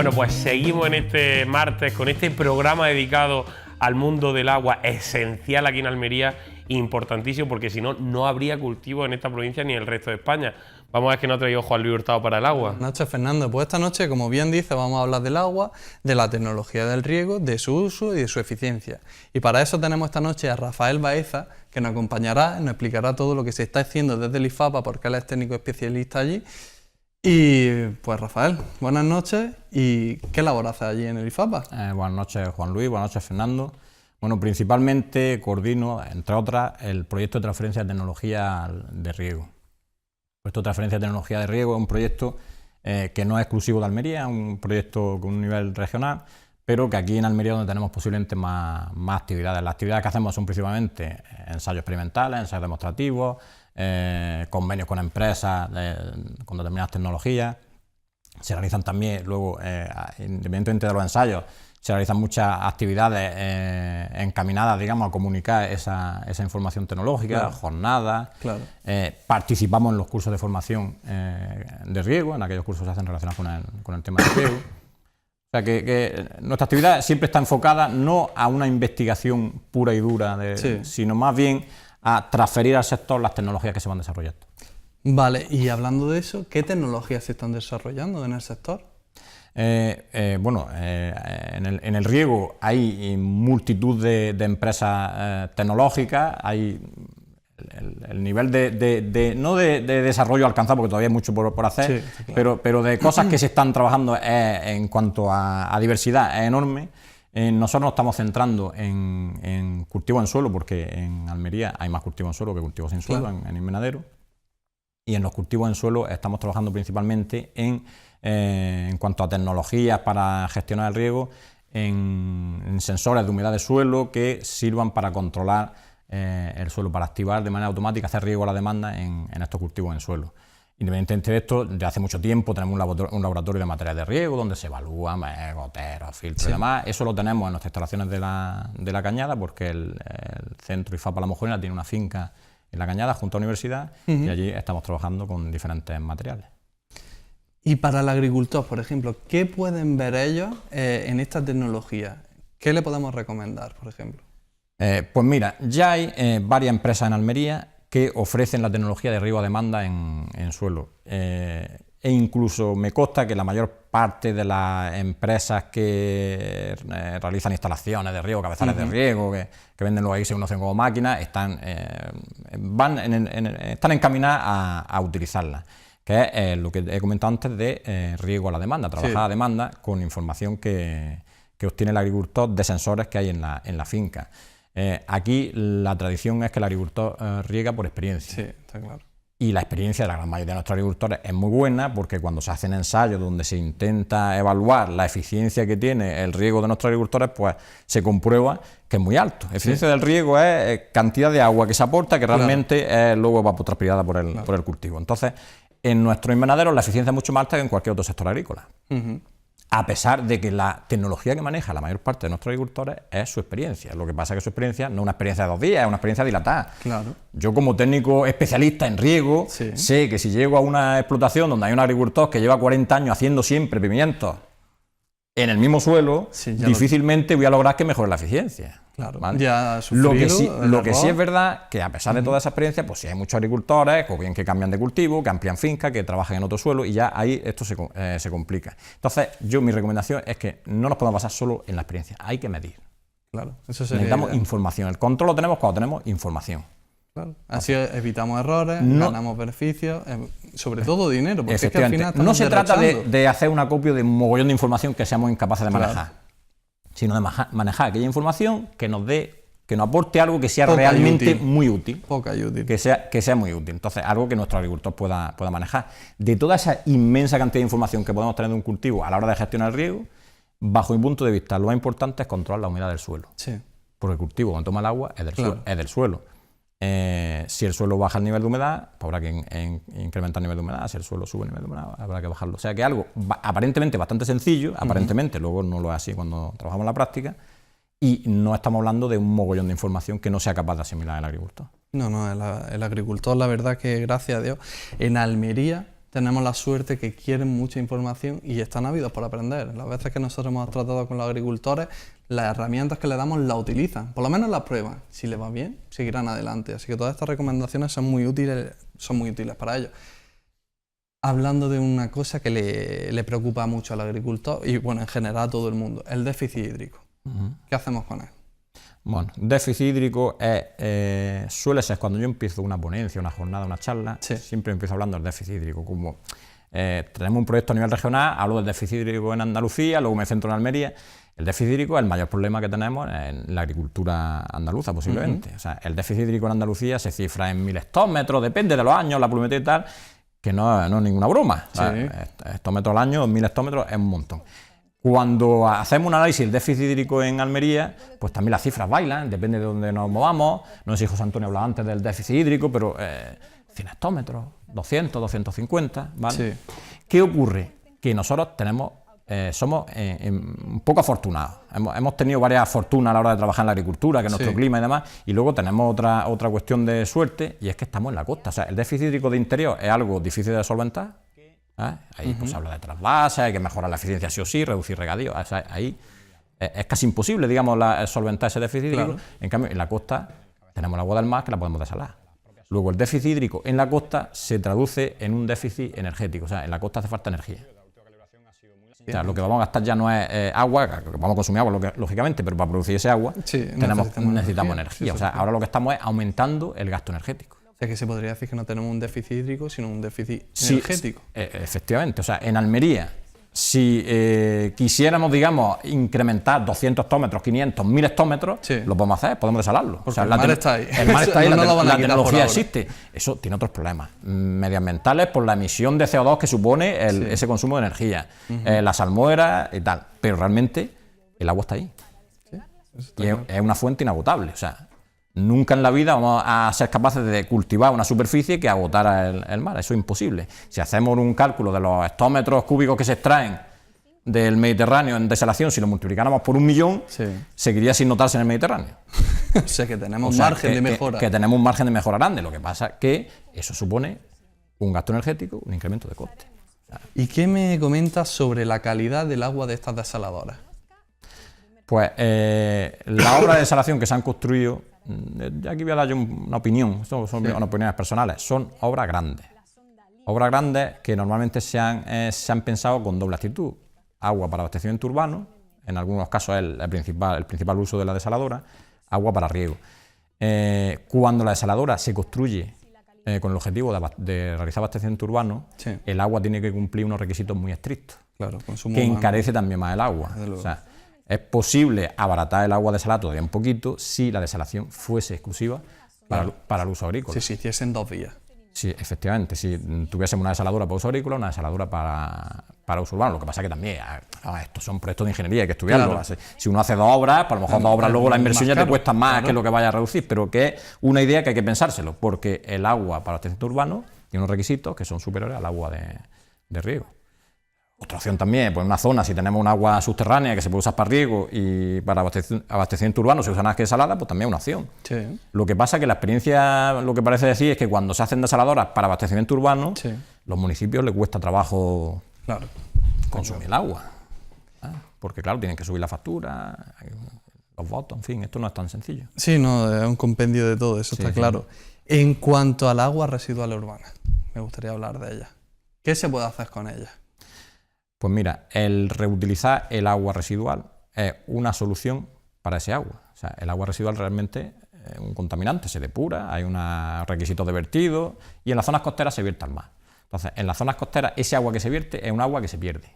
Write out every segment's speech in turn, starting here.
Bueno, pues seguimos en este martes con este programa dedicado al mundo del agua, esencial aquí en Almería, importantísimo, porque si no, no habría cultivo en esta provincia ni en el resto de España. Vamos a ver qué nos ha traído Juan Luis Hurtado para el agua. Buenas noches, Fernando. Pues esta noche, como bien dice, vamos a hablar del agua, de la tecnología del riego, de su uso y de su eficiencia. Y para eso tenemos esta noche a Rafael Baeza, que nos acompañará, nos explicará todo lo que se está haciendo desde el IFAPA, porque él es técnico especialista allí. Y pues Rafael, buenas noches. ¿Y qué labor haces allí en el IFAPA? Buenas noches, Juan Luis. Buenas noches, Fernando. Bueno, principalmente coordino, entre otras, el proyecto de transferencia de tecnología de riego. El proyecto de transferencia de tecnología de riego es un proyecto que no es exclusivo de Almería, es un proyecto con un nivel regional, pero que aquí en Almería donde tenemos posiblemente más actividades. Las actividades que hacemos son principalmente ensayos experimentales, ensayos demostrativos, convenios con empresas con determinadas tecnologías. Se realizan también luego, independientemente de los ensayos, se realizan muchas actividades encaminadas, digamos, a comunicar esa información tecnológica, claro. Jornadas. Claro. Participamos en los cursos de formación de riego, en aquellos cursos que se hacen relacionados con el tema del riego. O sea que nuestra actividad siempre está enfocada no a una investigación pura y dura, sino más bien a transferir al sector las tecnologías que se van desarrollando. Vale, y hablando de eso, ¿qué tecnologías se están desarrollando en el sector? Bueno, en el riego hay multitud de empresas tecnológicas, hay el nivel no de desarrollo alcanzado, porque todavía hay mucho por hacer, sí, claro. pero de cosas que se están trabajando en cuanto a diversidad es enorme. Nosotros nos estamos centrando en cultivo en suelo, porque en Almería hay más cultivo en suelo que cultivo sin suelo, claro. en invernadero. Y en los cultivos en suelo estamos trabajando principalmente en cuanto a tecnologías para gestionar el riego, en sensores de humedad de suelo que sirvan para controlar el suelo, para activar de manera automática, hacer riego a la demanda en estos cultivos en suelo. Independientemente de esto, desde hace mucho tiempo tenemos un laboratorio de materiales de riego donde se evalúan goteros, filtros, sí. Y demás. Eso lo tenemos en nuestras instalaciones de la Cañada, porque el centro IFAPA La Mojorina tiene una finca en la Cañada junto a la universidad, y allí estamos trabajando con diferentes materiales. Y para el agricultor, por ejemplo, ¿qué pueden ver ellos en esta tecnología? ¿Qué le podemos recomendar, por ejemplo? Pues mira, ya hay varias empresas en Almería que ofrecen la tecnología de riego a demanda en suelo. E incluso me consta que la mayor parte de las empresas que realizan instalaciones de riego, cabezales de riego, que venden luego ahí, se conocen como máquinas, están encaminadas a utilizarlas, que es lo que he comentado antes de riego a la demanda, trabajar a demanda con información que obtiene el agricultor de sensores que hay en la finca. Aquí la tradición es que el agricultor riega por experiencia. Sí, está claro. Y la experiencia de la gran mayoría de nuestros agricultores es muy buena, porque cuando se hacen ensayos donde se intenta evaluar la eficiencia que tiene el riego de nuestros agricultores, pues se comprueba que es muy alto. La eficiencia del riego es cantidad de agua que se aporta, que realmente es luego evapotranspirada por el cultivo. Entonces, en nuestros invernaderos la eficiencia es mucho más alta que en cualquier otro sector agrícola. A pesar de que la tecnología que maneja la mayor parte de nuestros agricultores es su experiencia. Lo que pasa es que su experiencia no es una experiencia de 2 días, es una experiencia dilatada. Claro. Yo, como técnico especialista en riego, sé que si llego a una explotación donde hay un agricultor que lleva 40 años haciendo siempre pimientos en el mismo suelo, difícilmente voy a lograr que mejore la eficiencia. Claro, ¿vale? Ya lo que sí es verdad, que a pesar de toda esa experiencia, pues sí hay muchos agricultores, o bien que cambian de cultivo, que amplían fincas, que trabajan en otro suelo, y ya ahí esto se complica. Entonces, mi recomendación es que no nos podemos basar solo en la experiencia, hay que medir. Claro, eso sería necesitamos información. El control lo tenemos cuando tenemos información. Claro. Así evitamos errores, ganamos beneficios, sobre todo dinero, porque es que al final no se trata de hacer un acopio de un mogollón de información que seamos incapaces de manejar, sino de manejar aquella información que nos aporte algo que sea realmente muy útil. Poca y útil. Que sea muy útil. Entonces, algo que nuestro agricultor pueda manejar. De toda esa inmensa cantidad de información que podemos tener de un cultivo a la hora de gestionar el riego, bajo mi punto de vista, lo más importante es controlar la humedad del suelo. Sí. Porque el cultivo, cuando toma el agua, es del suelo. Si el suelo baja el nivel de humedad, pues habrá que incrementar el nivel de humedad. Si el suelo sube el nivel de humedad, habrá que bajarlo. O sea que algo aparentemente bastante sencillo, aparentemente, luego no lo es así cuando trabajamos en la práctica, y no estamos hablando de un mogollón de información que no sea capaz de asimilar el agricultor. No, el agricultor, la verdad que gracias a Dios, en Almería tenemos la suerte que quieren mucha información y están ávidos por aprender. Las veces que nosotros hemos tratado con los agricultores, las herramientas que le damos las utilizan, por lo menos las prueban. Si les va bien, seguirán adelante. Así que todas estas recomendaciones son muy útiles para ellos. Hablando de una cosa que le preocupa mucho al agricultor y bueno, en general a todo el mundo, el déficit hídrico. ¿Qué hacemos con él? Bueno, déficit hídrico suele ser cuando yo empiezo una ponencia, una jornada, una charla, siempre empiezo hablando del déficit hídrico. Como tenemos un proyecto a nivel regional, hablo del déficit hídrico en Andalucía, luego me centro en Almería. El déficit hídrico es el mayor problema que tenemos en la agricultura andaluza, posiblemente. O sea, el déficit hídrico en Andalucía se cifra en 1000 hectómetros, depende de los años, la pluviometría y tal, que no es ninguna broma. O sea, hectómetros al año, 1000 hectómetros es un montón. Cuando hacemos un análisis del déficit hídrico en Almería, pues también las cifras bailan, depende de dónde nos movamos. No sé si José Antonio hablaba antes del déficit hídrico, pero 100 hectómetros, 200, 250, ¿vale? Sí. ¿Qué ocurre? Que nosotros somos un poco afortunados. Hemos tenido varias fortunas a la hora de trabajar en la agricultura, que es nuestro clima y demás, y luego tenemos otra cuestión de suerte, y es que estamos en la costa. O sea, el déficit hídrico de interior es algo difícil de solventar. Ahí pues se habla de trasvases, hay que mejorar la eficiencia sí o sí, reducir regadío. O sea, ahí es casi imposible, digamos, solventar ese déficit hídrico. En cambio, en la costa tenemos el agua del mar que la podemos desalar. Luego, el déficit hídrico en la costa se traduce en un déficit energético. O sea, en la costa hace falta energía. O sea, lo que vamos a gastar ya no es agua, que vamos a consumir agua, lógicamente, pero para producir ese agua necesitamos energía. O sea, ahora lo que estamos es aumentando el gasto energético. O sea, que se podría decir que no tenemos un déficit hídrico, sino un déficit energético. Efectivamente. O sea, en Almería, si quisiéramos, digamos, incrementar 200 hectómetros, 500, 1000 hectómetros, lo podemos hacer, podemos desalarlo. Porque o sea, el mar está ahí. El mar está ahí, la tecnología existe. Eso tiene otros problemas medioambientales por la emisión de CO2 que supone ese consumo de energía, la salmuera y tal. Pero realmente el agua está ahí. Y es una fuente inagotable. O sea, nunca en la vida vamos a ser capaces de cultivar una superficie que agotara el mar. Eso es imposible. Si hacemos un cálculo de los hectómetros cúbicos que se extraen del Mediterráneo en desalación, si lo multiplicáramos por 1.000.000, seguiría sin notarse en el Mediterráneo. O sea que tenemos margen de mejora. Que tenemos un margen de mejora grande. Lo que pasa es que eso supone un gasto energético, un incremento de coste. ¿Y qué me comentas sobre la calidad del agua de estas desaladoras? Pues las obras de desalación que se han construido, aquí voy a dar yo una opinión, son opiniones personales, son obras grandes. Obras grandes que normalmente se han pensado con doble actitud. Agua para abastecimiento urbano, en algunos casos es el principal uso de la desaladora, agua para riego. Cuando la desaladora se construye con el objetivo de realizar abastecimiento urbano, el agua tiene que cumplir unos requisitos muy estrictos, que encarece también más el agua. O sea, es posible abaratar el agua desalada todavía un poquito si la desalación fuese exclusiva para el uso agrícola. Si se hiciesen 2 días. Sí, efectivamente. Si tuviésemos una desaladora para uso agrícola, una desaladora para uso urbano. Lo que pasa es que también estos son proyectos de ingeniería, hay que estudiarlo. Claro. Si uno hace 2 obras, pues a lo mejor 2 obras luego la inversión ya te cuesta más que lo que vaya a reducir, pero que es una idea que hay que pensárselo, porque el agua para abastecimiento urbano tiene unos requisitos que son superiores al agua de riego. Otra opción también, pues en una zona, si tenemos un agua subterránea que se puede usar para riego y para abastecimiento urbano se usa nada que desalada, pues también es una opción. Lo que pasa es que la experiencia, lo que parece decir es que cuando se hacen desaladoras para abastecimiento urbano, los municipios les cuesta trabajo consumir el agua. Porque claro, tienen que subir la factura, los votos, en fin, esto no es tan sencillo. Sí, no, es un compendio de todo, eso está claro. En cuanto al agua residual urbana, me gustaría hablar de ella. ¿Qué se puede hacer con ella? Pues mira, el reutilizar el agua residual es una solución para ese agua. O sea, el agua residual realmente es un contaminante, se depura, hay unos requisitos de vertido y en las zonas costeras se vierte al mar. Entonces, en las zonas costeras ese agua que se vierte es un agua que se pierde.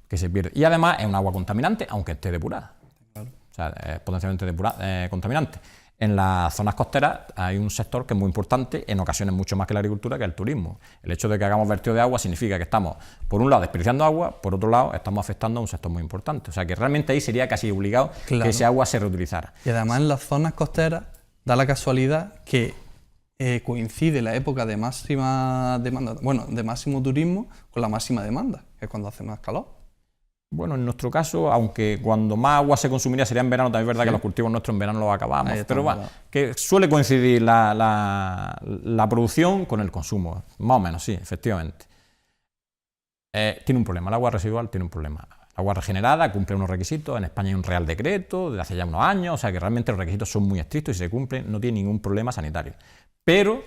Que se pierde. Y además es un agua contaminante, aunque esté depurada. O sea, es potencialmente contaminante. En las zonas costeras hay un sector que es muy importante, en ocasiones mucho más que la agricultura, que es el turismo. El hecho de que hagamos vertido de agua significa que estamos, por un lado, desperdiciando agua, por otro lado, estamos afectando a un sector muy importante. O sea, que realmente ahí sería casi obligado que ese agua se reutilizara. Y además en las zonas costeras da la casualidad que coincide la época de máxima demanda, bueno, de máximo turismo con la máxima demanda, que es cuando hace más calor. Bueno, en nuestro caso, aunque cuando más agua se consumiría sería en verano, también es verdad que los cultivos nuestros en verano los acabamos, pero bueno, que suele coincidir la producción con el consumo, más o menos, sí, efectivamente. Tiene un problema, el agua residual tiene un problema. El agua regenerada cumple unos requisitos, en España hay un Real Decreto de hace ya unos años, o sea que realmente los requisitos son muy estrictos y si se cumplen no tiene ningún problema sanitario. Pero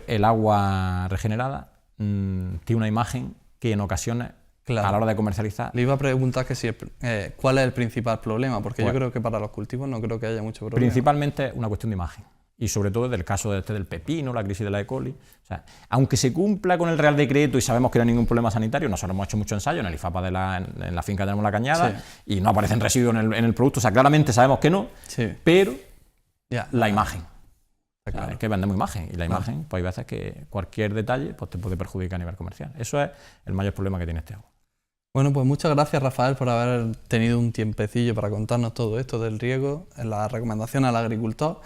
el agua regenerada tiene una imagen que en ocasiones, claro, a la hora de comercializar... Le iba a preguntar que si cuál es el principal problema, porque pues, yo creo que para los cultivos no creo que haya mucho problema. Principalmente una cuestión de imagen. Y sobre todo del caso del pepino, la crisis de la E. coli. O sea, aunque se cumpla con el Real Decreto y sabemos que no hay ningún problema sanitario, nosotros hemos hecho mucho ensayo en el IFAPA en la finca tenemos La Cañada, sí, y no aparecen residuos en el producto, o sea, claramente sabemos que no, sí, pero la imagen. Claro. Es que vendemos imagen, y la imagen, pues hay veces que cualquier detalle pues, te puede perjudicar a nivel comercial. Eso es el mayor problema que tiene este agua. Bueno, pues muchas gracias, Rafael, por haber tenido un tiempecillo para contarnos todo esto del riego, la recomendación al agricultor.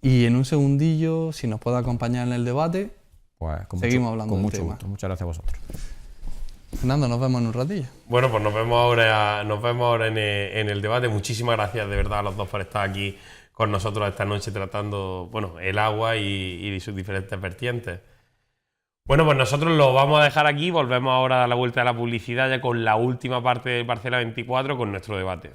Y en un segundillo, si nos puede acompañar en el debate, pues seguimos hablando del tema. Con mucho gusto. Muchas gracias a vosotros. Fernando, nos vemos en un ratillo. Bueno, pues nos vemos ahora en el debate. Muchísimas gracias de verdad a los dos por estar aquí con nosotros esta noche tratando, bueno, el agua y sus diferentes vertientes. Bueno, pues nosotros lo vamos a dejar aquí. Volvemos ahora a dar la vuelta a la publicidad ya con la última parte de Parcela 24 con nuestro debate.